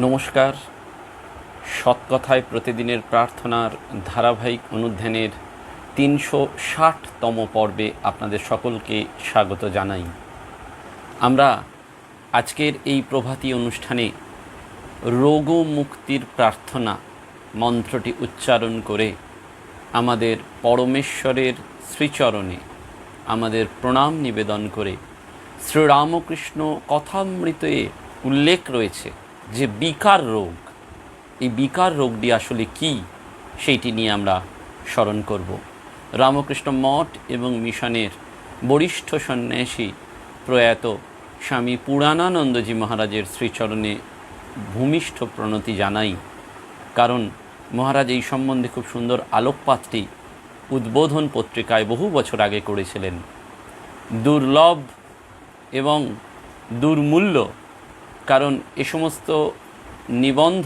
নমস্কার। সৎকথায় প্রতিদিনের প্রার্থনার ধারাবাহিক অনুধ্যানের ৩৬০তম পর্বে আপনাদের সকলকে স্বাগত জানাই। আমরা আজকের এই প্রভাতী অনুষ্ঠানে রোগমুক্তির প্রার্থনা মন্ত্রটি উচ্চারণ করে আমাদের পরমেশ্বরের শ্রীচরণে আমাদের প্রণাম নিবেদন করে শ্রীরামকৃষ্ণ কথামৃতে উল্লেখ রয়েছে যে বিকার রোগ, এই বিকার রোগটি আসলে কি সেইটি নিয়ে আমরা স্মরণ করব। রামকৃষ্ণ মঠ এবং মিশনের বরিষ্ঠ সন্ন্যাসী প্রয়াত স্বামী পুরাণানন্দজি মহারাজের শ্রীচরণে ভূমিষ্ঠ প্রণতি জানাই, কারণ মহারাজ এই সম্বন্ধে খুব সুন্দর আলোকপাতটি উদ্বোধন পত্রিকায় বহু বছর আগে করেছিলেন। দুর্লভ এবং দুর্মূল্য, কারণ এ সমস্ত নিবন্ধ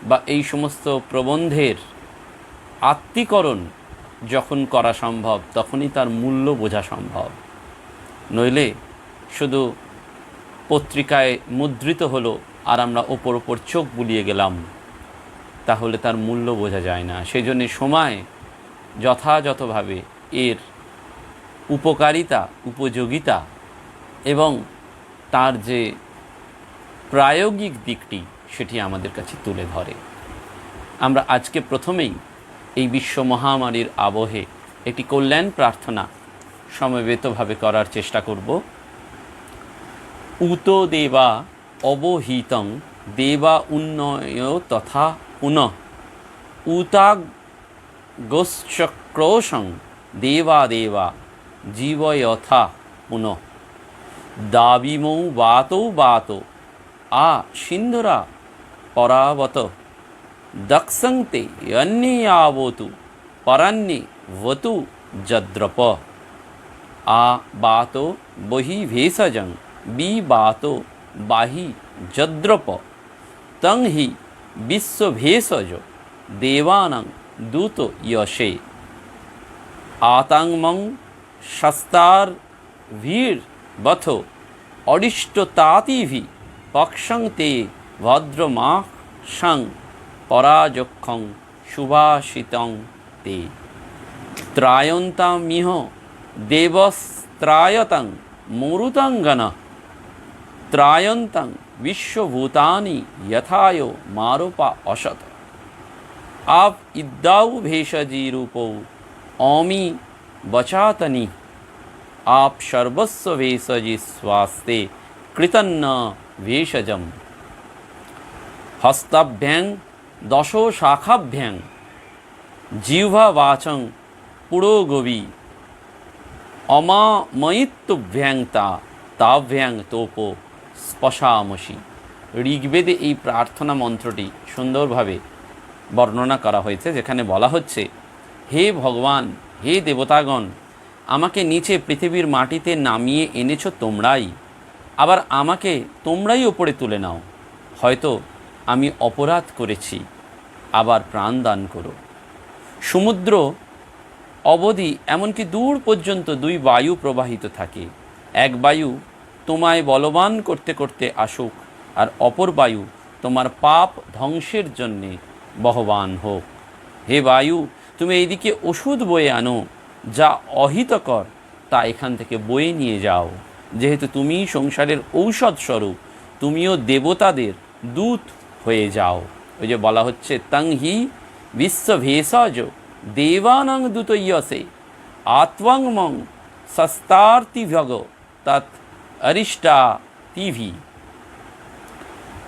বা এই সমস্ত প্রবন্ধের আত্মীকরণ যখন করা সম্ভব তখনই তার মূল্য বোঝা সম্ভব। নইলে শুধু পত্রিকায় মুদ্রিত হলো আর আমরা ওপর ওপর চোখ বুলিয়ে গেলাম, তাহলে তার মূল্য বোঝা যায় না। সেই জন্যে সময় যথাযথভাবে এর উপকারিতা, উপযোগিতা এবং তার যে প্রায়োগিক দিকটি সেটি আমাদের কাছে তুলে ধরে। আমরা আজকে প্রথমেই এই বিশ্ব মহামারীর আবহে একটি কল্যাণ প্রার্থনা সমবেতভাবে করার চেষ্টা করব। উত দেবা অবহিতং দেবা উন্নয় তথা পুনঃ উতাগশ্চক্রোশং দেবা দেবা জীবয়থা পুনঃ দাবিমৌ বাতৌ বাতো আ সিন্ধুরা পরাবত দক্ষংতে অন্যে আবতু পরান্যে বতু যদ্রপ আ বাতো বহি ভেষজং বি বাতো বাহি যদ্রপ তং হি বিশ্বভেষজ দেবানাং দূত যশে আতাংমং শস্তার ভীর বথ অরিষ্টতাতিভি পক্ষং তে ভদ্রমাসং পরাযক্ষং সুভাষিতং তে ত্রায়ন্তামিহ দেবস্ত্রায়তং মরুতঙ্গন ত্রায়ন্তং বিশ্বভূতানি যথায় মারোপা অসত আপ ইদ্দাউ ভেষজি রূপৌ অমি বচাতনি आप सर्वस्व भेषजि स्वास्ते कृतन्न भेषजम हस्ताभ्यां दशो शाखाभ्यां जिह्वा वाचं पुरोगवी अमामयित्तुभ्यां ताभ्यां तोपो स्पशामसि। ঋগ্বেদে এই প্রার্থনা মন্ত্রটি সুন্দরভাবে বর্ণনা করা হয়েছে, যেখানে বলা হচ্ছে, হে ভগবান, হে দেবতাগণ, আমাকে নিচে পৃথিবীর মাটিতে নামিয়ে এনেছো তোমরাই, আবার আমাকে তোমরাই ওপরে তুলে নাও। হয়তো আমি অপরাধ করেছি, আবার প্রাণ দান করো। সমুদ্র অবধি এমনকি দূর পর্যন্ত দুই বায়ু প্রবাহিত থাকে। এক বায়ু তোমায় বলবান করতে করতে আসুক, আর অপর বায়ু তোমার পাপ ধ্বংসের জন্যে বহবান হোক। হে বায়ু, তুমি এইদিকে ওষুধ বয়ে আনো, যা অহিতকর তা এখান থেকে বয়ে নিয়ে যাও। যেহেতু তুমি সংসারের ঔষধ স্বরূপ, তুমিও দেবতাদের দূত হয়ে যাও। ওই যে বলা হচ্ছে, তং হি বিশ্বভেষজ দেবানাং দূতয়সে আত্মং মং সস্তার্তিভগ তৎ অরিষ্টা তিভি।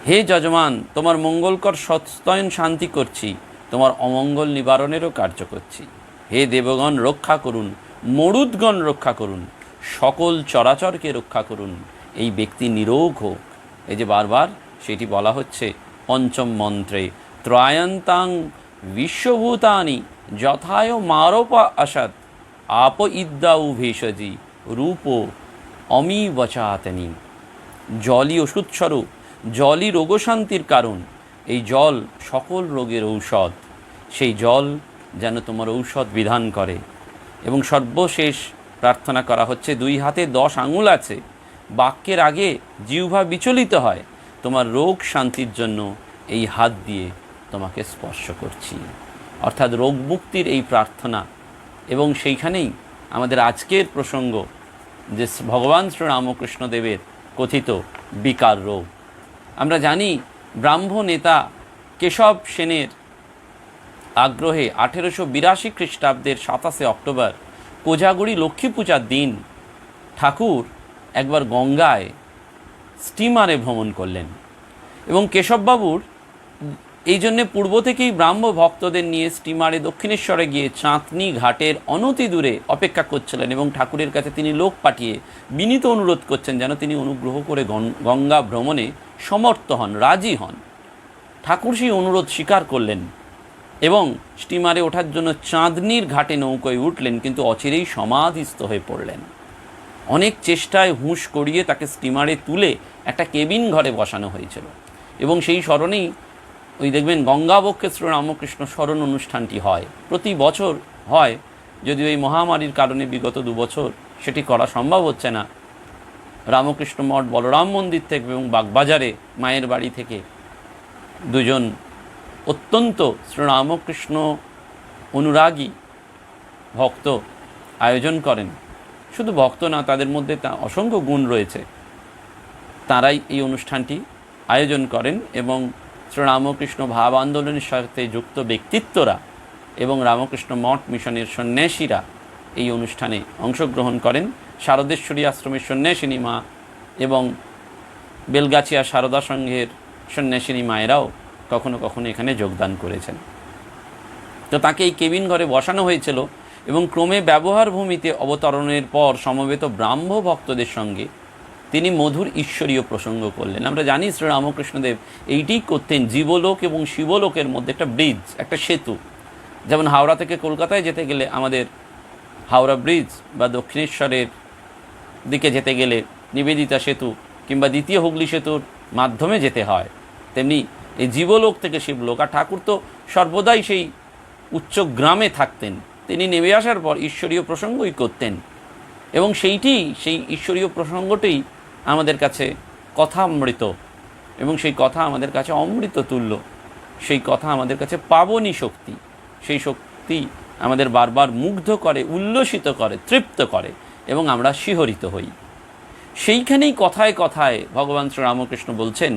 হে যজমান, তোমার মঙ্গলকর সৎস্তয়ন শান্তি করছি, তোমার অমঙ্গল নিবারণেরও কার্য করছি। হে দেবগণ, রক্ষা করুন, মরুদ্গণ রক্ষা করুন, সকল চরাচরকে রক্ষা করুন, এই ব্যক্তি নিরোগ হোক। এই যে বারবার সেটি বলা হচ্ছে পঞ্চম মন্ত্রে, ত্রায়ন্তাং বিশ্বভূতানি যথায় মারোপা অসৎ আপ ইদ্দাউ ভেষজি রূপ অমি বচাতনি। জলই ওষুধস্বরূপ, জলই রোগশান্তির কারণ। এই জল সকল রোগের ঔষধ। সেই জল যেন তোমার ঔষধ বিধান করে। এবং সর্বশেষ প্রার্থনা করা হচ্ছে, দুই হাতে 10 আঙুল আছে, বাক্যের আগে জিহ্বা বিচলিত হয়, তোমার রোগ শান্তির জন্য এই হাত দিয়ে তোমাকে স্পর্শ করছি। অর্থাৎ রোগ মুক্তির এই প্রার্থনা, এবং সেইখানেই আমাদের আজকের প্রসঙ্গ যে ভগবান শ্রীরামকৃষ্ণদেবের কথিত বিকার রোগ। আমরা জানি ব্রাহ্ম নেতা কেশব সেনের আগ্রহে 1882 খ্রিস্টাব্দের 27 অক্টোবর কোজাগরি লক্ষ্মী পূজার দিন ঠাকুর একবার গঙ্গায় স্টিমারে ভ্রমণ করলেন, এবং কেশববাবুর এই জন্যে পূর্ব থেকেই ব্রাহ্ম ভক্তদের নিয়ে স্টিমারে দক্ষিণেশ্বরে গিয়ে চাঁদনি ঘাটের অনতি দূরে অপেক্ষা করছিলেন, এবং ঠাকুরের কাছে তিনি লোক পাঠিয়ে বিনীত অনুরোধ করছেন যেন তিনি অনুগ্রহ করে গঙ্গা ভ্রমণে সমর্থ হন, রাজি হন। ঠাকুর সেই অনুরোধ স্বীকার করলেন এবং স্টিমারে ওঠার জন্য চাঁদনির ঘাটে নৌকোয় উঠলেন, কিন্তু অচিরেই সমাধিস্থ হয়ে পড়লেন। অনেক চেষ্টায় হুঁশ করিয়ে তাকে স্টিমারে তুলে একটা কেবিন ঘরে বসানো হয়েছিল, এবং সেই স্মরণেই ওই দেখবেন গঙ্গাবক্ষে শ্রীরামকৃষ্ণ স্মরণ অনুষ্ঠানটি হয়, প্রতি বছর হয়। যদিও এই মহামারীর কারণে বিগত 2 বছর সেটি করা সম্ভব হচ্ছে না। রামকৃষ্ণ মঠ বলরাম মন্দির থেকে এবং বাগবাজারে মায়ের বাড়ি থেকে দুজন অত্যন্ত শ্রীরামকৃষ্ণ অনুরাগী ভক্ত আয়োজন করেন। শুধু ভক্ত না, তাদের মধ্যে অসংখ্য গুণ রয়েছে। তারাই এই অনুষ্ঠানটি আয়োজন করেন, এবং শ্রীরামকৃষ্ণ ভাব আন্দোলনের সাথে যুক্ত ব্যক্তিত্বরা এবং রামকৃষ্ণ মঠ মিশনের সন্ন্যাসীরা এই অনুষ্ঠানে অংশগ্রহণ করেন। শারদেশ্বরী আশ্রমের সন্ন্যাসিনী মা এবং বেলগাছিয়া সারদা সংঘের সন্ন্যাসিনী মায়েরাও কখনো কখনো এখানে যোগদান করেছেন। তো তাকে এই কেবিন ঘরে বসানো হয়েছিল, এবং ক্রমে ব্যবহার ভূমিতে অবতরণের পর সমবেত ব্রাহ্ম ভক্তদের সঙ্গে তিনি মধুর ঈশ্বরীয় প্রসঙ্গ করলেন। আমরা জানি শ্রীরামকৃষ্ণদেব এইটি করতেন, জীবলোক এবং শিবলোকের মধ্যে একটা ব্রিজ, একটা সেতু। যেমন হাওড়া থেকে কলকাতায় যেতে গেলে আমাদের হাওড়া ব্রিজ, বা দক্ষিণেশ্বরের দিকে যেতে গেলে নিবেদিতা সেতু কিংবা দ্বিতীয় হুগলি সেতুর মাধ্যমে যেতে হয়, তেমনি এই জীবলোক থেকে শিবলোক। আর ঠাকুর তো সর্বদাই সেই উচ্চ গ্রামে থাকতেন, তিনি নেমে আসার পর ঈশ্বরীয় প্রসঙ্গই করতেন, এবং সেই ঈশ্বরীয় প্রসঙ্গটি আমাদের কাছে কথামৃত, এবং সেই কথা আমাদের কাছে অমৃত তুল্য। সেই কথা আমাদের কাছে পাবনী শক্তি, সেই শক্তি আমাদের বারবার মুগ্ধ করে, উল্লসিত করে, তৃপ্ত করে, এবং আমরা শিহরিত হই। সেইখানেই কথায় কথায় ভগবান শ্রীরামকৃষ্ণ বলছেন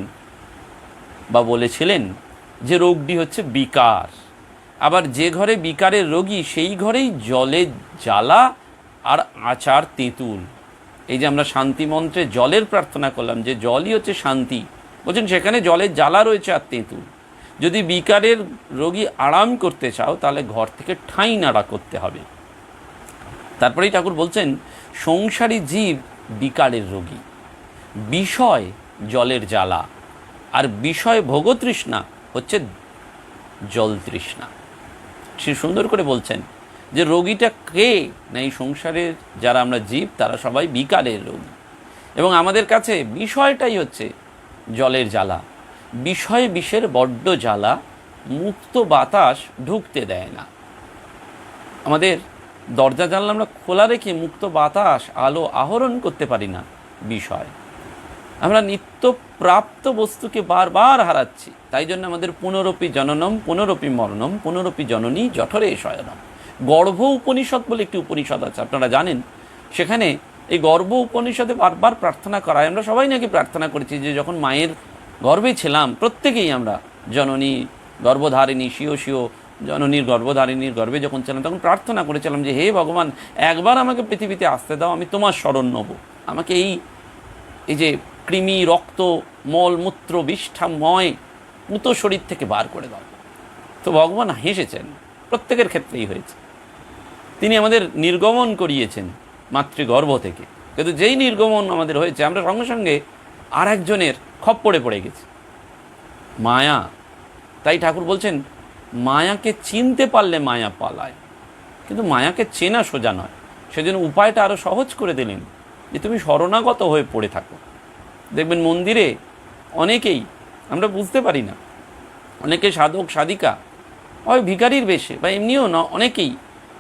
বা বলেছিলেন যে রোগটি হচ্ছে বিকার। আবার যে ঘরে বিকারের রোগী সেই ঘরেই জলে জ্বালা আর আচার তেঁতুল। এই যে আমরা শান্তি মন্ত্রে জলের প্রার্থনা করলাম, যে জলই হচ্ছে শান্তি, বলছেন সেখানে জলের জ্বালা রয়েছে আর তেঁতুল। যদি বিকারের রোগী আরাম করতে চাও তাহলে ঘর থেকে ঠাঁই নাড়া করতে হবে। তারপরেই ঠাকুর বলছেন সংসারী জীব বিকারের রোগী, বিষয় জলের জ্বালা, আর বিষয় ভোগতৃষ্ণা হচ্ছে জল তৃষ্ণা। সে সুন্দর করে বলছেন যে রোগীটা কে না, এই সংসারের যারা আমরা জীব তারা সবাই বিকারের রোগী, এবং আমাদের কাছে বিষয়টাই হচ্ছে জলের জ্বালা। বিষয় বিষের বড্ড জ্বালা, মুক্ত বাতাস ঢুকতে দেয় না। আমাদের দরজা জানলা আমরা খোলা রেখে মুক্ত বাতাস আলো আহরণ করতে পারি না। বিষয় আমরা নিত্য প্রাপ্ত বস্তুকে বারবার হারাচ্ছি। তাই জন্য আমাদের পুনরপি জননম পুনরপি মরণম পুনরপি জননী জঠরে শয়নম। গর্ভ উপনিষদ বলে একটি উপনিষদ আছে, আপনারা জানেন। সেখানে এই গর্ভ উপনিষদে বারবার প্রার্থনা করায়। আমরা সবাই নাকি প্রার্থনা করেছি যে যখন মায়ের গর্ভে ছিলাম, প্রত্যেকেই আমরা জননী গর্ভধারিণী শিও শিও জননীর গর্ভধারিণীর গর্ভে যখন ছিলাম তখন প্রার্থনা করেছিলাম যে হে ভগবান, একবার আমাকে পৃথিবীতে আসতে দাও, আমি তোমার শরণ নেব, আমাকে এই যে কৃমি রক্ত মল মূত্র বিষ্ঠাময় মূত শরীর থেকে বার করে দাও। তো ভগবান হেসেছেন, প্রত্যেকের ক্ষেত্রেই হয়েছে। তিনি আমাদের নির্গমন করিয়েছেন মাতৃগর্ভ থেকে, কিন্তু যেই নির্গমন আমাদের হয়েছে আমরা সঙ্গে সঙ্গে আর একজনের খপ্পরে পড়ে গেছি, মায়া। তাই ঠাকুর বলছেন মায়াকে চিনতে পারলে মায়া পালায়, কিন্তু মায়াকে চেনা সোজা নয়। সেজন্য উপায়টা আরও সহজ করে দিলেন যে তুমি শরণাগত হয়ে পড়ে থাকো। দেখবেন মন্দিরে অনেকেই আমরা বুঝতে পারি না, অনেকে সাধক সাধিকা হয় ভিখারির বেশে বা এমনিও না, অনেকেই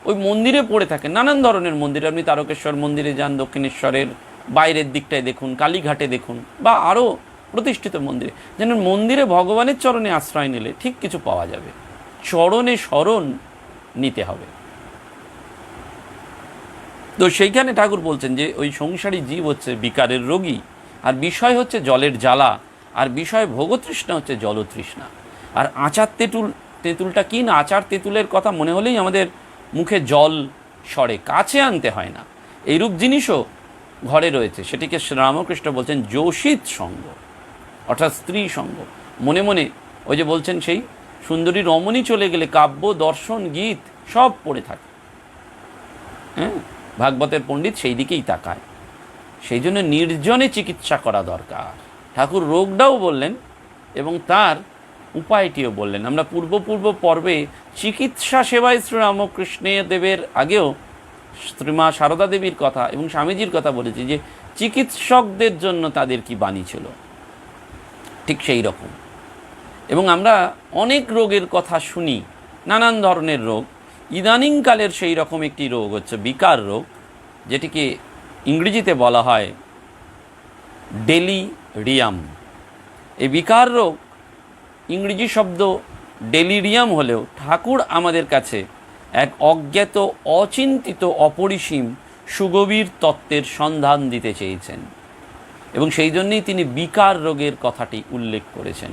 ওই মন্দিরে পড়ে থাকে, নানান ধরনের মন্দিরে। আপনি তারকেশ্বর মন্দিরে যান, দক্ষিণেশ্বরের বাইরের দিকটায় দেখুন, কালীঘাটে দেখুন, বা আরও প্রতিষ্ঠিত মন্দিরে, যেন মন্দিরে ভগবানের চরণে আশ্রয় নিলে ঠিক কিছু পাওয়া যাবে, চরণে শরণ নিতে হবে। তো সেইখানে ঠাকুর বলছেন যে ওই সংসারী জীব হচ্ছে বিকারের রোগী, আর বিষয় হচ্ছে জলের জ্বালা, আর বিষয় ভোগতৃষ্ণা হচ্ছে জলতৃষ্ণা। আর আচার তেঁতুলটা কি না, আচার তেঁতুলের কথা মনে হলেই আমাদের মুখে জল সরে, কাছে আনতে হয় না। এইরূপ জিনিসও ঘরে রয়েছে, সেটিকে শ্রীরামকৃষ্ণ বলছেন যোষিত সঙ্গ, অর্থাৎ স্ত্রী সঙ্গ। মনে মনে ওই যে বলছেন সেই সুন্দরী রমণী চলে গেলে কাব্য দর্শন গীত সব পড়ে থাকে। হ্যাঁ, ভাগবতের পণ্ডিত সেই দিকেই তাকায়। সেই জন্য নির্জনে চিকিৎসা করা দরকার। ঠাকুর রোগটাও বললেন এবং তার উপায়টিও বললেন। আমরা পূর্ব পর্বে চিকিৎসা সেবায় শ্রীরামকৃষ্ণের দেবের আগেও শ্রীমা সারদা দেবীর কথা এবং স্বামীজির কথা বলেছি যে চিকিৎসকদের জন্য তাদের কি বাণী ছিল, ঠিক সেই রকম। এবং আমরা অনেক রোগের কথা শুনি, নানান ধরনের রোগ। ইদানিংকালের সেই রকম একটি রোগ হচ্ছে বিকার রোগ, যেটিকে ইংরেজিতে বলা হয় ডেলিরিয়াম। এই বিকার রোগ ইংরেজি শব্দ ডেলিরিয়াম হলেও ঠাকুর আমাদের কাছে এক অজ্ঞাত, অচিন্তিত, অপরিসীম, সুগভীর তত্ত্বের সন্ধান দিতে চেয়েছেন এবং সেই জন্যই তিনি বিকার রোগের কথাটি উল্লেখ করেছেন।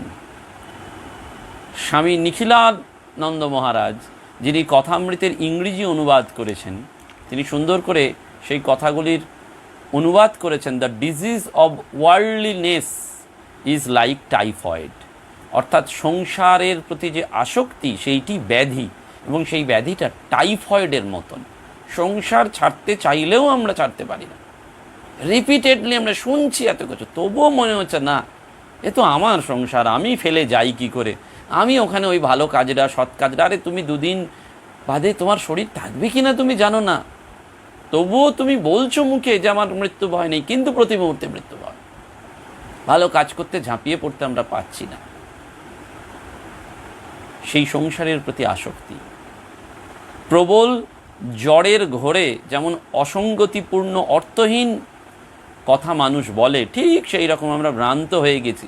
স্বামী নিখিলানন্দ মহারাজ, যিনি কথামৃতের ইংরেজি অনুবাদ করেছেন, তিনি সুন্দর করে সেই কথাগুলির অনুবাদ করেছেন, the disease of worldliness is like typhoid, অর্থাৎ সংসারের প্রতি যে আসক্তি সেইটি ব্যাধি, এবং সেই ব্যাধিটা টাইফয়েডের মতন। সংসার ছাড়তে চাইলেও আমরা ছাড়তে পারি না, রিপিটেডলি আমরা শুনছি এত কিছু, তবুও মনে হচ্ছে না এ তো আমার সংসার, আমি ফেলে যাই কি করে, আমি ওখানে ওই ভালো কাজটা, সৎ কাজটা, আরে তুমি দুদিন বাদে তোমার শরীর থাকবে কি না তুমি জানো না, তবুও তুমি বলছো মুখে যে আমার মৃত্যু ভয় নেই, কিন্তু প্রতি মুহূর্তে মৃত্যু ভয়। ভালো কাজ করতে ঝাঁপিয়ে পড়তে আমরা পাচ্ছি না। সেই সংসারের প্রতি আসক্তি প্রবল জড়ের ঘোরে যেমন অসঙ্গতিপূর্ণ অর্থহীন কথা মানুষ বলে, ঠিক সেই রকম আমরা ভ্রান্ত হয়ে গেছি।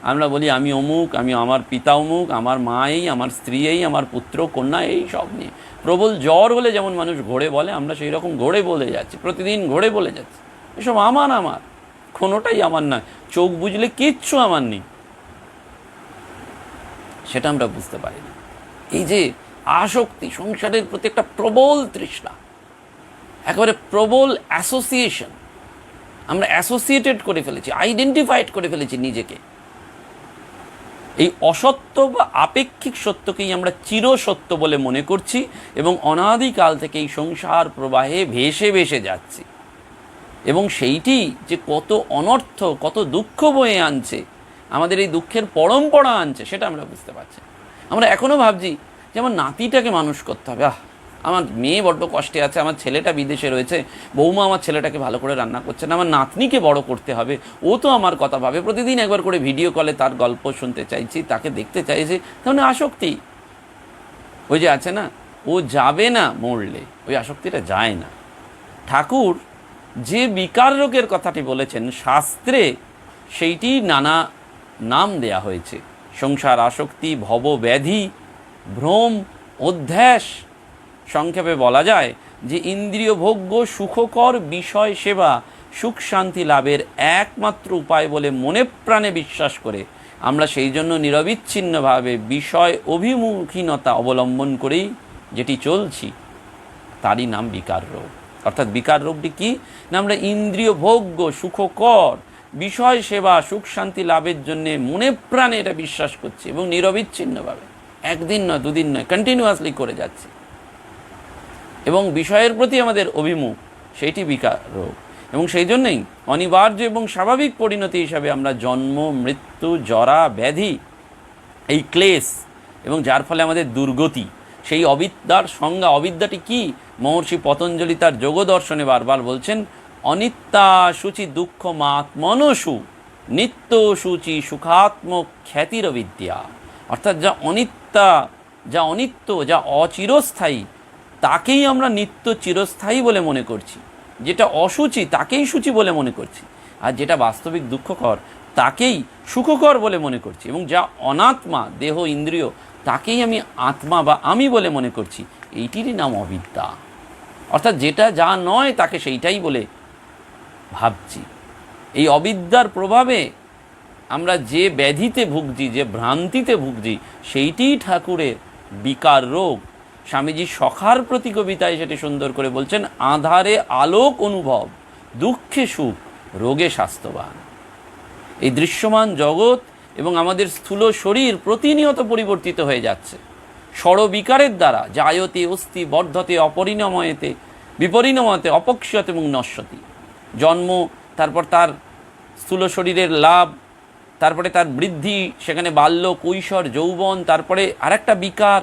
আমরা বলি আমি অমুক, আমি আমার পিতা অমুক, আমার মা এই, আমার স্ত্রী এই, আমার পুত্র কন্যা এই, সব নিয়ে প্রবল জ্বর হলে যেমন মানুষ ঘোরে বলে, আমরা সেই রকম ঘোরে বলে যাচ্ছি, প্রতিদিন ঘোরে বলে যাচ্ছি এসব আমার, কোনোটাই আমার নয়, চোখ বুঝলে কিচ্ছু আমার নেই, সেটা আমরা বুঝতে পারি না। এই যে আসক্তি, সংসারের প্রতি একটা প্রবল তৃষ্ণা, একেবারে প্রবল অ্যাসোসিয়েশন, আমরা অ্যাসোসিয়েটেড করে ফেলেছি, আইডেন্টিফাইড করে ফেলেছি নিজেকে। এই অসত্য বা আপেক্ষিক সত্যকেই আমরা চিরসত্য বলে মনে করছি এবং অনাদিকাল থেকে এই সংসার প্রবাহে ভেসে ভেসে যাচ্ছি, এবং সেইটি যে কত অনর্থ, কত দুঃখ বয়ে আনছে, আমাদের এই দুঃখের পরম্পরা আনছে, সেটা আমরা বুঝতে পারছি। আমরা এখনও ভাবছি যে আমার নাতিটাকে মানুষ করতে হবে, আমার মেয়ে বড্ড কষ্টে আছে, আমার ছেলেটা বিদেশে রয়েছে, বৌমা আমার ছেলেটাকে ভালো করে রান্না করছে না, আমার নাতনিকে বড় করতে হবে, ও তো আমার কথা ভাবে, প্রতিদিন একবার করে ভিডিও কলে তার গল্প শুনতে চাইছি, তাকে দেখতে চাইছি। তাহলে আসক্তি ওই যে আছে না, ও যাবে না মরলে, ওই আসক্তিটা যায় না। ঠাকুর যে বিকার রোগের কথাটি বলেছেন শাস্ত্রে, সেইটি নানা নাম দেয়া হয়েছে। সংসার আসক্তি, ভবব্যাধি, ভ্রম, অধ্যাস। সংক্ষেপে বলা যায় যে ইন্দ্রিয় ভোগ্য সুখকর বিষয় সেবা সুখ শান্তি লাভের একমাত্র উপায় বলে মনে প্রাণে বিশ্বাস করে আমরা সেই জন্য নিরবিচ্ছিন্নভাবে বিষয় অভিমুখীনতা অবলম্বন করেই যেটি চলছি, তারই নাম বিকার রোগ। অর্থাৎ বিকার রোগটি কি না, আমরা ইন্দ্রিয় ভোগ্য সুখকর বিষয় সেবা সুখ শান্তি লাভের জন্যে মনে প্রাণে এটা বিশ্বাস করছি এবং নিরবিচ্ছিন্নভাবে, একদিন নয়, দুদিন নয়, কন্টিনিউয়াসলি করে যাচ্ছি, এবং বিষয়ের প্রতি আমাদের অভিমুখ, সেইটি বিকার রোগ। এবং সেই জন্যই অনিবার্য এবং স্বাভাবিক পরিণতি হিসাবে আমরা জন্ম, মৃত্যু, জরা, ব্যাধি, এই ক্লেশ, এবং যার ফলে আমাদের দুর্গতি, সেই অবিদ্যার সংজ্ঞা। অবিদ্যাটি কি? মহর্ষি পতঞ্জলি তার যোগ দর্শনে বারবার বলছেন, অনিত্যা শুচি দুঃখ মাত্মনসু নিত্য শুচি সুখাত্মক খ্যাতির বিদ্যা। অর্থাৎ যা অনিত্যা, যা অনিত্য, যা অচিরস্থায়ী, তাকেই আমরা নিত্য চিরস্থায়ী বলে মনে করছি, যেটা অসুচি তাকেই সূচি বলে মনে করছি, আর যেটা বাস্তবিক দুঃখকর তাকেই সুখকর বলে মনে করছি, এবং যা অনাত্মা দেহ ইন্দ্রিয় তাকেই আমি আত্মা বা আমি বলে মনে করছি। এইটিরই নাম অবিদ্যা। অর্থাৎ যেটা যা নয় তাকে সেইটাই বলে ভাবছি। এই অবিদ্যার প্রভাবে আমরা যে ব্যাধিতে ভুগছি, যে ভ্রান্তিতে ভুগছি, সেইটিই ঠাকুরের বিকার রোগ। স্বামীজি সখার প্রতি কবিতায় সেটি সুন্দর করে বলছেন, আঁধারে আলোক অনুভব, দুঃখে সুখ, রোগে স্বাস্থ্যবান। এই দৃশ্যমান জগৎ এবং আমাদের স্থূল শরীর প্রতিনিয়ত পরিবর্তিত হয়ে যাচ্ছে ষড়বিকারের দ্বারা। জায়তে অস্তি বর্ধতে অপরিণময়তে বিপরিণমতে অপক্ষতে এবং নশ্বতি। জন্ম, তারপর তার স্থূল শরীরের লাভ, তারপরে তার বৃদ্ধি, সেখানে বাল্য, কৈশোর, যৌবন, তারপরে আরেকটা বিকার,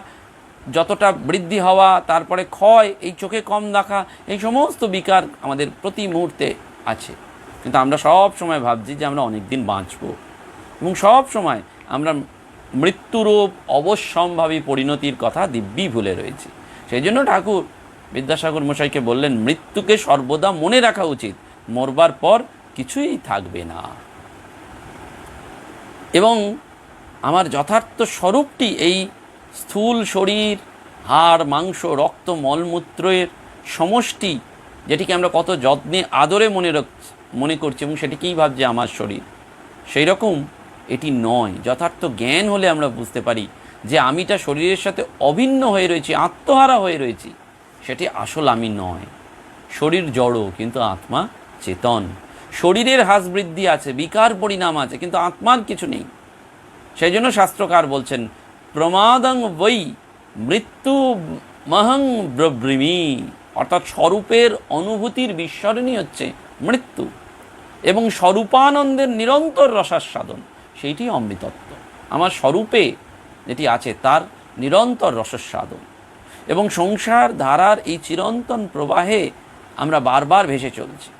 যতটা বৃদ্ধি হওয়া, তারপরে ক্ষয়, এই চোখে কম দেখা, এই সমস্ত বিকার আমাদের প্রতি মুহূর্তে আছে। কিন্তু আমরা সব সময় ভাবছি যে আমরা অনেক দিন বাঁচব, এবং সব সময় আমরা মৃত্যুরূপ অবশ্যম্ভাবী পরিণতির কথা দিব্যি ভুলে রয়েছি। সেই জন্য ঠাকুর বিদ্যাসাগর মশাইকে বললেন, মৃত্যুকে সর্বদা মনে রাখা উচিত, মরবার পর কিছুই থাকবে না। এবং আমার যথার্থ স্বরূপটি এই স্থূল শরীর, হাড়, মাংস, রক্ত, মলমূত্রের সমষ্টি, যেটিকে আমরা কত যত্নে আদরে মনে করছি এবং সেটিকেই ভাবছি আমার শরীর। সেই রকম এটি নয়। যথার্থ জ্ঞান হলে আমরা বুঝতে পারি যে আমিটা শরীরের সাথে অভিন্ন হয়ে রয়েছি, আত্মহারা হয়ে রয়েছি। সেটি আসল আমি নয়। শরীর জড়, কিন্তু আত্মা চেতন। শরীরের হ্রাস বৃদ্ধি আছে, বিকার পরিণাম আছে, কিন্তু আত্মার কিছু নেই। সেই জন্য শাস্ত্রকার বলছেন, প্রমাদং বৈ মৃত্যু মহং ব্রব্রিমি। অর্থাৎ স্বরূপের অনুভূতির বিস্মরণী হচ্ছে মৃত্যু, এবং স্বরূপানন্দের নিরন্তর রসাস্বাদন, সেইটি অমৃতত্ব। আমার স্বরূপে যেটি আছে তার নিরন্তর রসাস্বাদন। এবং সংসার ধারার এই চিরন্তন প্রবাহে আমরা বারবার ভেসে চলছি,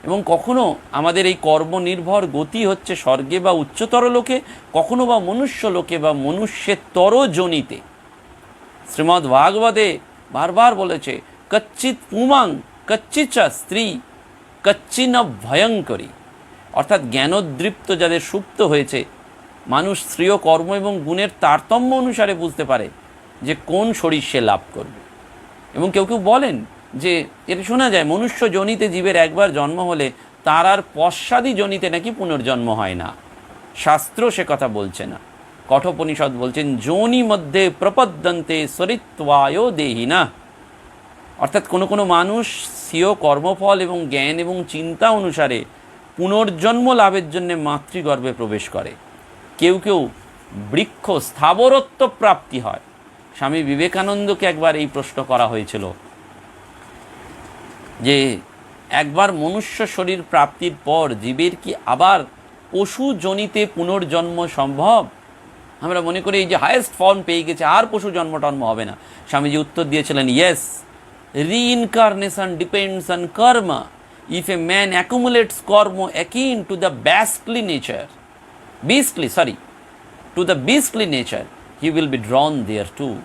এবং কখনো আমাদের এই কর্মনির্ভর গতি হচ্ছে স্বর্গে বা উচ্চতর লোকে, কখনো বা মনুষ্য লোকে বা মনুষ্যেতর জনিতে। শ্রীমদ্ ভাগবতে বারবার বলেছে, কচ্চিৎ পুমাং কচ্চিৎ স্ত্রী কচ্চিন ভয়ঙ্করী। অর্থাৎ জ্ঞানোদ্দীপ্ত যাদের সুপ্ত হয়েছে, মানুষ শ্রেয় কর্ম এবং গুণের তারতম্য অনুসারে বুঝতে পারে যে কোন শরীর সে লাভ করবে। এবং কেউ কেউ বলেন যে এটা শোনা যায়, মনুষ্য জনিতে জীবের একবার জন্ম হলে তার আর পশ্চাদী জনিতে নাকি পুনর্জন্ম হয় না। শাস্ত্র সে কথা বলছে না। কঠোপনিষদ বলছেন, যোনি মধ্যে প্রপদ্যন্তে সরিত্বায় দেহিনা। অর্থাৎ কোনো কোনো মানুষ স্বীয় কর্মফল এবং জ্ঞান এবং চিন্তা অনুসারে পুনর্জন্ম লাভের জন্য মাতৃগর্ভে প্রবেশ করে। কেউ কেউ বৃক্ষ স্থাবরত্ব প্রাপ্তি হয়। স্বামী বিবেকানন্দকে একবার এই প্রশ্ন করা হয়েছিল যে একবার মনুষ্য শরীর প্রাপ্তির পর জীবের কি আবার পশু জনিতে পুনর্জন্ম সম্ভব? আমরা মনে করি এই যে হায়েস্ট ফর্ম পেয়ে গেছে, আর পশু জন্ম হবে না। স্বামীজি উত্তর দিয়েছিলেন, yes, reincarnation depends on karma. If a man accumulates karma akin to the beastly nature, he will be drawn there too.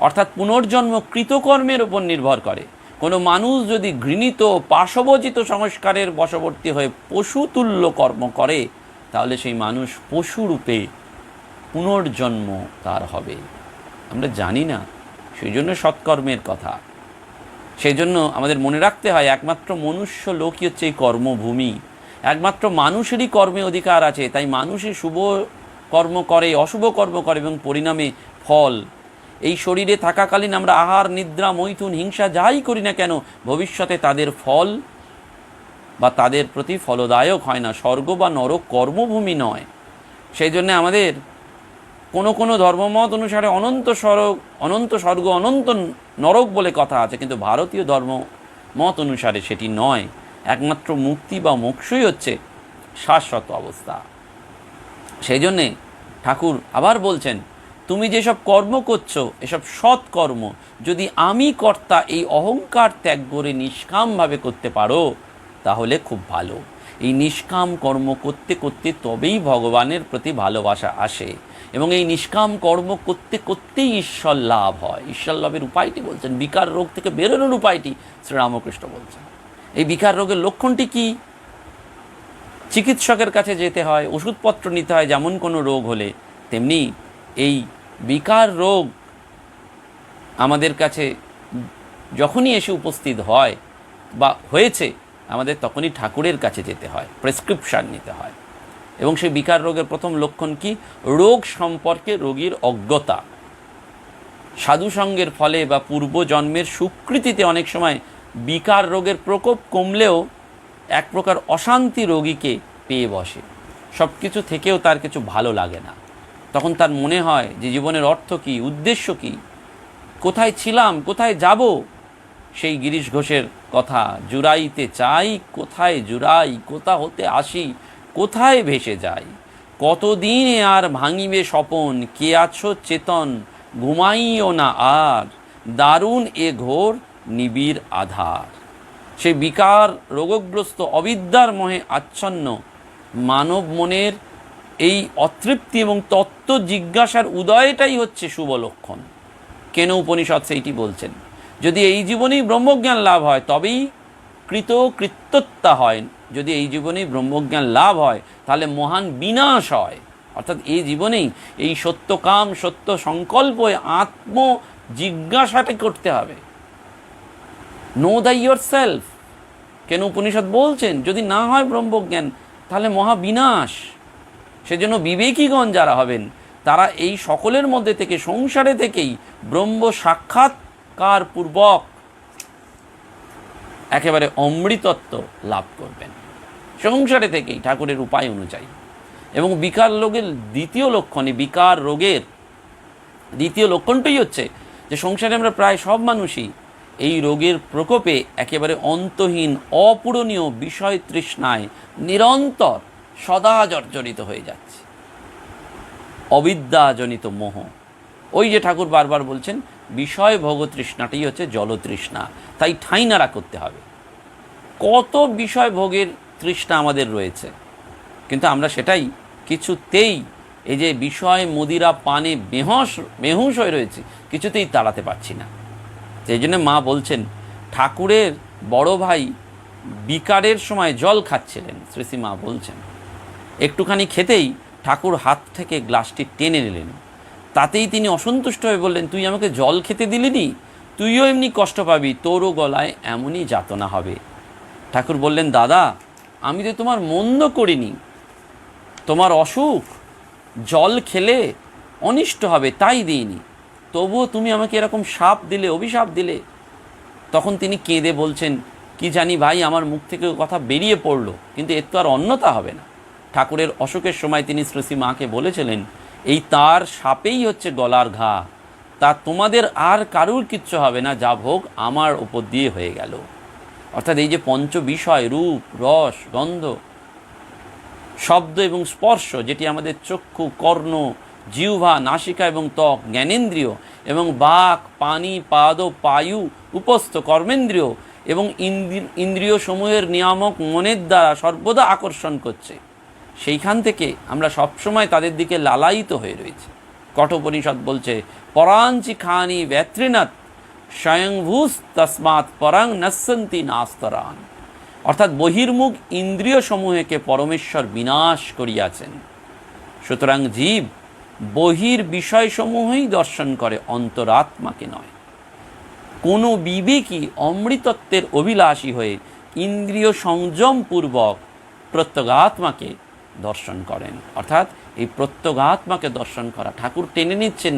অর্থাৎ পুনর্জন্ম কৃতকর্মের উপর নির্ভর করে। কোনো মানুষ যদি ঘৃণিত পাশবচিত সংস্কারের বশবর্তী হয়ে পশুতুল্য কর্ম করে, তাহলে সেই মানুষ পশুরূপে পুনর্জন্ম তার হবে। আমরা জানি না, সেই জন্য সৎকর্মের কথা। সেই জন্য আমাদের মনে রাখতে হয়, একমাত্র মনুষ্য লোকই হচ্ছে এই কর্মভূমি। একমাত্র মানুষেরই কর্মে অধিকার আছে। তাই মানুষই শুভ কর্ম করে, অশুভ কর্ম করে, এবং পরিণামে ফল। এই শরীরে থাকাকালীন আমরা আহার, নিদ্রা, মৈথুন, হিংসা যাই করি না কেন, ভবিষ্যতে তাদের ফল বা তাদের প্রতি ফলদায়ক হয় না। স্বর্গ বা নরক কর্মভূমি নয়। সেই জন্য আমাদের কোনো কোনো ধর্মমত অনুসারে অনন্ত স্বর্গ, অনন্ত নরক বলে কথা আছে, কিন্তু ভারতীয় ধর্মমত অনুসারে সেটি নয়। একমাত্র মুক্তি বা মোক্ষই হচ্ছে শাশ্বত অবস্থা। সেই জন্যে ঠাকুর আবার বলছেন, তুমি যেসব কর্ম করছো, এসব সৎ কর্ম যদি আমি কর্তা এই অহংকার ত্যাগ করে নিষ্কামভাবে করতে পারো, তাহলে খুব ভালো। এই নিষ্কাম কর্ম করতে করতে তবেই ভগবানের প্রতি ভালোবাসা আসে, এবং এই নিষ্কাম কর্ম করতে করতেই ঈশ্বর লাভ হয়। ঈশ্বর লাভের উপায়টি বলছেন, বিকার রোগ থেকে বেরোনোর উপায়টি শ্রীরামকৃষ্ণ বলছেন। এই বিকার রোগের লক্ষণটি কি? চিকিৎসকের কাছে যেতে হয়, ওষুধপত্র নিতে হয় যেমন কোনো রোগ হলে, তেমনি এই বিকার রোগ আমাদের কাছে যখনই এসে উপস্থিত হয় বা হয়েছে, আমাদের তখনই ঠাকুরের কাছে যেতে হয়, প্রেসক্রিপশান নিতে হয়। এবং সেই বিকার রোগের প্রথম লক্ষণ কি? রোগ সম্পর্কে রোগীর অজ্ঞতা। সাধুসঙ্গের ফলে বা পূর্বজন্মের স্বীকৃতিতে অনেক সময় বিকার রোগের প্রকোপ কমলেও এক প্রকার অশান্তি রোগীকে পেয়ে বসে। সব কিছু থেকেও তার কিছু ভালো লাগে না। তখন তার মনে হয় যে জীবনের অর্থ কী, উদ্দেশ্য কী, কোথায় ছিলাম, কোথায় যাব। সেই গিরিশ ঘোষের কথা, জুড়াইতে চাই কোথায় জুড়াই, কোথা হতে আসি কোথায় ভেসে যাই, কতদিন আর ভাঙিবে স্বপন, কে আছো চেতন ঘুমাইও না আর, দারুণ এ ঘোর নিবিড় আধার। সেই বিকার রোগগ্রস্ত অবিদ্যার মোহে আচ্ছন্ন মানব মনের এই অতৃপ্তি এবং তত্ত্ব জিজ্ঞাসার উদয়টাই হচ্ছে শুভ লক্ষণ। কেন উপনিষদ সেইটি বলছেন। যদি এই জীবনেই ব্রহ্মজ্ঞান লাভ হয় তবেই কৃতকৃত্যতা হয়। যদি এই জীবনেই ব্রহ্মজ্ঞান লাভ হয় তাহলে মহান বিনাশ হয়। অর্থাৎ এই জীবনেই এই সত্যকাম সত্য সংকল্প আত্ম জিজ্ঞাসাটা করতে হবে। Know the your self. কেন উপনিষদ বলছেন যদি না হয় ব্রহ্মজ্ঞান তাহলে মহাবিনাশ। সেজন্য বিবেকীগণ যারা হবেন তারা এই সকলের মধ্যে থেকে, সংসারে থেকেই ব্রহ্ম সাক্ষাৎকার পূর্বক একেবারে অমৃতত্ব লাভ করবেন, সংসারে থেকেই ঠাকুরের উপায় অনুযায়ী। এবং বিকার রোগের দ্বিতীয় লক্ষণ, বিকার রোগের দ্বিতীয় লক্ষণটাই হচ্ছে যে সংসারে আমরা প্রায় সব মানুষই এই রোগের প্রকোপে একেবারে অন্তহীন অপূরণীয় বিষয় তৃষ্ণায় নিরন্তর সদা জর্জরিত হয়ে যাচ্ছে। অবিদ্যাজনিত মোহ। ওই যে ঠাকুর বারবার বলছেন বিষয় ভোগ তৃষ্ণাটাই হচ্ছে জলতৃষ্ণা, তাই ঠাঁই নাড়া করতে হবে। কত বিষয় ভোগের তৃষ্ণা আমাদের রয়েছে, কিন্তু আমরা সেটাই কিছুতেই, এই যে বিষয় মদিরা পানে বেহুশ হয়ে রয়েছে, কিছুতেই তাড়াতে পারছি না। সেই জন্য মা বলছেন ঠাকুরের বড় ভাই বিকারের সময় জল খাচ্ছিলেন। শ্রী মা বলছেন একটুখানি খেতেই ঠাকুর হাত থেকে গ্লাসটি টেনে নিলেন। তাতেই তিনি অসন্তুষ্ট হয়ে বললেন, তুই আমাকে জল খেতে দিলিনি, তুইও এমনি কষ্ট পাবি, তোরও গলায় এমনই যাতনা হবে। ঠাকুর বললেন, দাদা আমি তো তোমার মন্দ করিনি, তোমার অসুখ জল খেলে অনিষ্ট হবে তাই দিইনি, তবুও তুমি আমাকে এরকম শাপ দিলে, অভিশাপ দিলে। তখন তিনি কেঁদে বলছেন, কি জানি ভাই আমার মুখ থেকে কথা বেরিয়ে পড়লো, কিন্তু এর তো আর অন্যতা হবে না। ঠাকুরের অসুখের সময় তিনি শ্রী মাকে বলেছিলেন, এই তার শাপেই হচ্ছে গলার ঘা, তা তোমাদের আর কারুর কিচ্ছু হবে না, যা ভোগ আমার উপর দিয়ে হয়ে গেল। অর্থাৎ এই যে পঞ্চ বিষয়, রূপ রস গন্ধ শব্দ এবং স্পর্শ, যেটি আমাদের চক্ষু কর্ণ জিহ্বা নাসিকা এবং ত্বক জ্ঞানেন্দ্রিয়, এবং বাক পানি পাদ পায়ু উপস্থ কর্মেন্দ্রিয় এবং ইন্দ্রিয় সমূহের নিয়ামক মনের দ্বারা সর্বদা আকর্ষণ করছে, সেইখান থেকে আমরা সবসময় তাদের দিকে লালায়িত হয়ে রয়েছি। কঠোপনিষদ বলছে পরাঞ্চি খানি ব্যত্রিনাথ স্বয়ংভূস তসমাৎ পরাং নসন্তি নাস্তরান। অর্থাৎ বহির্মুখ ইন্দ্রিয় সমূহকে পরমেশ্বর বিনাশ করিয়াছেন। সুতরাং জীব বহির বিষয়সমূহই দর্শন করে, অন্তরাত্মাকে নয়। কোনো বিবেকী অমৃতত্বের অভিলাষী হয়ে ইন্দ্রিয় সংযমপূর্বক প্রত্যগাত্মাকে দর্শন করেন। অর্থাৎ এই প্রত্যগাত্মাকে দর্শন করা, ঠাকুর টেনে নিচ্ছেন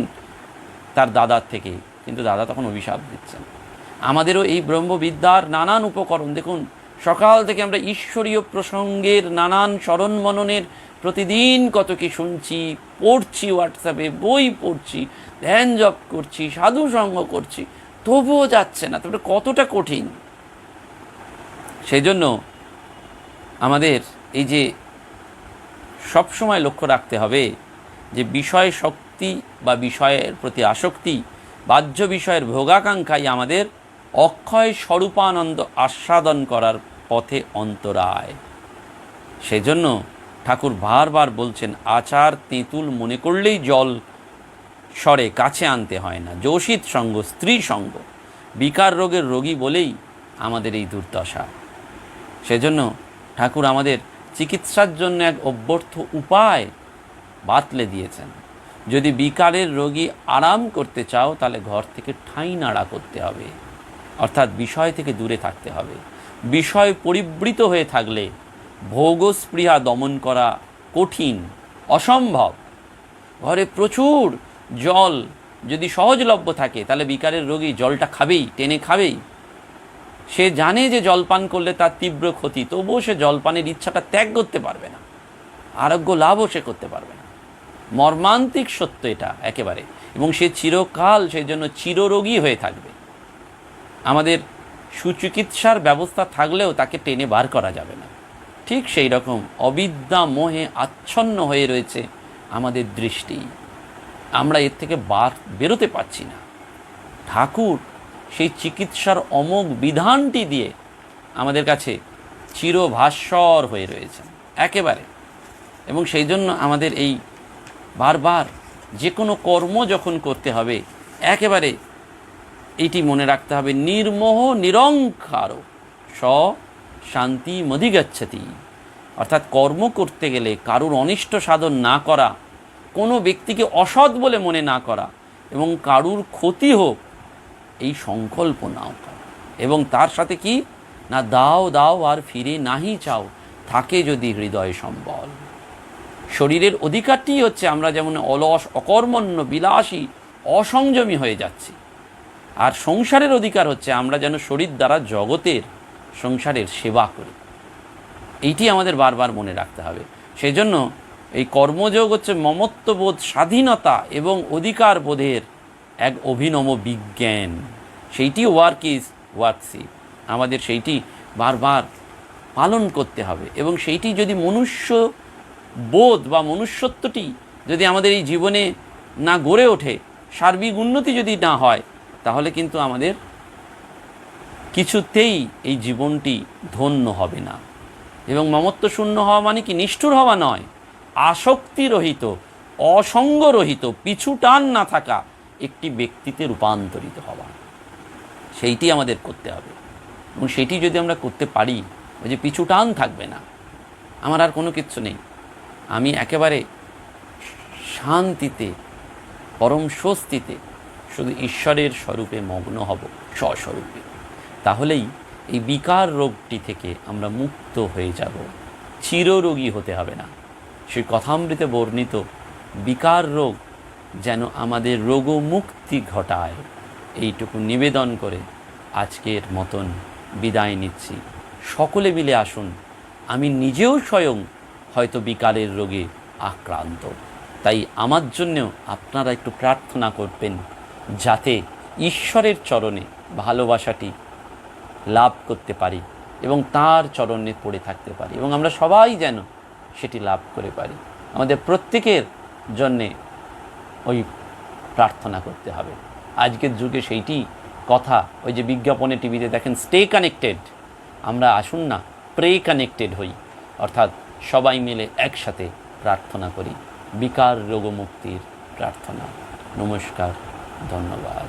তার দাদার থেকে, কিন্তু দাদা তখন অভিশাপ দিচ্ছেন। আমাদেরও এই ব্রহ্মবিদ্যার নানান উপকরণ দেখুন, সকাল থেকে আমরা ঈশ্বরীয় প্রসঙ্গের নানান স্মরণ মননের প্রতিদিন কত কি শুনছি, পড়ছি, হোয়াটসঅ্যাপে বই পড়ছি, ধ্যান জপ করছি, সাধু সঙ্গ করছি, তবুও যাচ্ছে না। তারপরে কতটা কঠিন। সেই জন্য আমাদের এই যে সবসময় লক্ষ্য রাখতে হবে যে বিষয় শক্তি বা বিষয়ের প্রতি আসক্তি, বাহ্য বিষয়ের ভোগাকাঙ্ক্ষাই আমাদের অক্ষয় স্বরূপানন্দ আস্বাদন করার পথে অন্তরায়। সেজন্য ঠাকুর বারবার বলছেন, আচার তেঁতুল মনে করলেই জল সরে, কাছে আনতে হয় না। যোষিত সঙ্গ, স্ত্রী সঙ্গ, বিকার রোগের রোগী বলেই আমাদের এই দুর্দশা। সেজন্য ঠাকুর আমাদের চিকিৎসার জন্য এক অভ্যর্থ উপায় বাতলে দিয়েছেন। যদি বিকারের রোগী আরাম করতে চাও তাহলে ঘর থেকে ঠাঁই নাড়া করতে হবে, অর্থাৎ বিষয় থেকে দূরে থাকতে হবে। বিষয় পরিবৃত হয়ে থাকলে ভোগস্পৃহা দমন করা কঠিন, অসম্ভব। ঘরে প্রচুর জল যদি সহজলভ্য থাকে তাহলে বিকারের রোগী জলটা খাবেই, টেনে খাবেই। সে জানে যে জলপান করলে তার তীব্র ক্ষতি, তবুও সে জলপানের ইচ্ছাটা ত্যাগ করতে পারবে না, আরোগ্য লাভও সে করতে পারবে না। মর্মান্তিক সত্য এটা একেবারে, এবং সে চিরকাল সেই জন্য চিররোগী হয়ে থাকবে। আমাদের সুচিকিৎসার ব্যবস্থা থাকলেও তাকে টেনে বার করা যাবে না। ঠিক সেই রকম অবিদ্যা মোহে আচ্ছন্ন হয়ে রয়েছে আমাদের দৃষ্টি, আমরা এর থেকে বেরোতে পারছি না। ঠাকুর সেই চিকিৎসার অমোঘ বিধানটি দিয়ে আমাদের কাছে চিরভাস্বর হয়ে রয়েছেন একেবারে। এবং সেই জন্য আমাদের এই বারবার যে কোনো কর্ম যখন করতে হবে একেবারে এইটি মনে রাখতে হবে, নির্মোহ নিরঙ্কার স শান্তি মধিগচ্ছতি। অর্থাৎ কর্ম করতে গেলে কারুর অনিষ্ট সাধন না করা, কোনো ব্যক্তিকে অসৎ বলে মনে না করা, এবং কারুর ক্ষতি হোক এই সংকল্প নাও করা। এবং তার সাথে কি না, দাও দাও আর ফিরে নাহি চাও, থাকে যদি হৃদয় সম্বল। শরীরের অধিকারটি হচ্ছে আমরা যেমন অলস, অকর্মণ্য, বিলাসী, অসংযমী হয়ে যাচ্ছি, আর সংসারের অধিকার হচ্ছে আমরা যেন শরীর দ্বারা জগতের, সংসারের সেবা করি। এইটি আমাদের বারবার মনে রাখতে হবে। সেই জন্য এই কর্মযোগ হচ্ছে মমত্ববোধ, স্বাধীনতা এবং অধিকার বোধের এক অভিনব বিজ্ঞান। সেইটি ওয়ার্ক ইজ ওয়ার্কশিপ, আমাদের সেইটি বারবার পালন করতে হবে। এবং সেইটি যদি মনুষ্য বোধ বা মনুষ্যত্বটি যদি আমাদের এই জীবনে না গড়ে ওঠে, সার্বিক উন্নতি যদি না হয়, তাহলে কিন্তু আমাদের কিছুতেই এই জীবনটি ধন্য হবে না। এবং মমত্ব শূন্য হওয়া মানে কি নিষ্ঠুর হওয়া নয়, আসক্তিরহিত, অসঙ্গরহিত, পিছু টান না থাকা একটি ব্যক্তিতে রূপান্তরিত হওয়া, সেইটি আমাদের করতে হবে। এবং সেটি যদি আমরা করতে পারি, ওই যে পিছু টান থাকবে না, আমার আর কোনো কিচ্ছু নেই, আমি একেবারে শান্তিতে, পরম স্বস্তিতে শুধু ঈশ্বরের স্বরূপে মগ্ন হব, স্বস্বরূপে। তাহলেই এই বিকার রোগটি থেকে আমরা মুক্ত হয়ে যাব, চিররোগী হতে হবে না। সেই কথামৃতে বর্ণিত বিকার রোগ যেন আমাদের রোগমুক্তি ঘটায়, এইটুকু নিবেদন করে আজকের মতন বিদায় নিচ্ছি। সকলে মিলে আসুন, আমি নিজেও স্বয়ং হয়তো বিকারের রোগে আক্রান্ত, তাই আমার জন্যেও আপনারা একটু প্রার্থনা করবেন যাতে ঈশ্বরের চরণে ভালোবাসাটি লাভ করতে পারি এবং তার চরণে পড়ে থাকতে পারি, এবং আমরা সবাই যেন সেটি লাভ করে পারি। আমাদের প্রত্যেকের জন্যে ওই প্রার্থনা করতে হবে। আজকের যুগে সেইটি কথা, ওই যে বিজ্ঞাপনে টিভিতে দেখেন, স্টে কানেক্টেড। আমরা আসুন না প্রে কানেক্টেড হই, অর্থাৎ সবাই মিলে একসাথে প্রার্থনা করি বিকার রোগমুক্তির প্রার্থনা। নমস্কার, ধন্যবাদ।